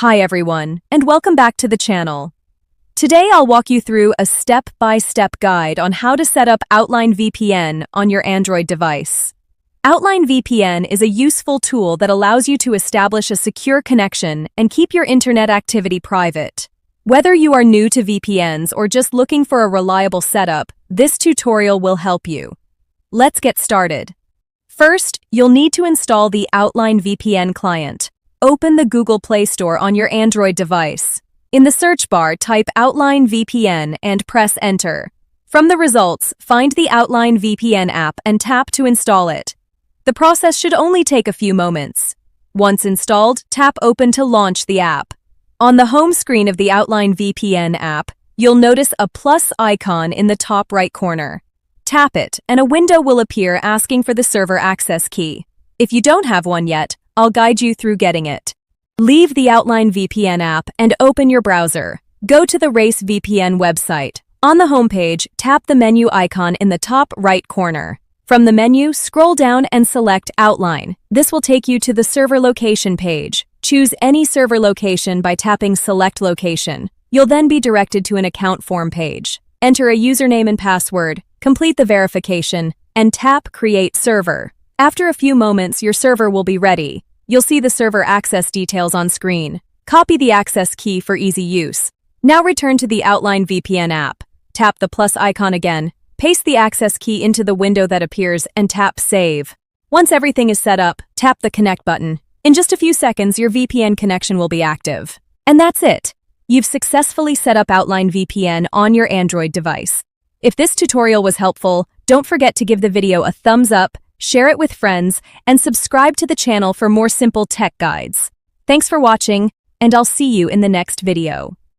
Hi everyone, and welcome back to the channel. Today I'll walk you through a step-by-step guide on how to set up Outline VPN on your Android device. Outline VPN is a useful tool that allows you to establish a secure connection and keep your internet activity private. Whether you are new to VPNs or just looking for a reliable setup, this tutorial will help you. Let's get started. First, you'll need to install the Outline VPN client. Open the Google Play Store on your Android device. In the search bar, type Outline VPN and press Enter. From the results, find the Outline VPN app and tap to install it. The process should only take a few moments. Once installed, tap Open to launch the app. On the home screen of the Outline VPN app, you'll notice a plus icon in the top right corner. Tap it, and a window will appear asking for the server access key. If you don't have one yet, I'll guide you through getting it. Leave the Outline VPN app and open your browser. Go to the Race VPN website. On the homepage, tap the menu icon in the top right corner. From the menu, scroll down and select Outline. This will take you to the server location page. Choose any server location by tapping Select Location. You'll then be directed to an account form page. Enter a username and password, complete the verification, and tap Create Server. After a few moments, your server will be ready. You'll see the server access details on screen. Copy the access key for easy use. Now return to the Outline VPN app. Tap the plus icon again. Paste the access key into the window that appears and tap Save. Once everything is set up, tap the Connect button. In just a few seconds, your VPN connection will be active. And that's it. You've successfully set up Outline VPN on your Android device. If this tutorial was helpful, don't forget to give the video a thumbs up, share it with friends, and subscribe to the channel for more simple tech guides. Thanks for watching, and I'll see you in the next video.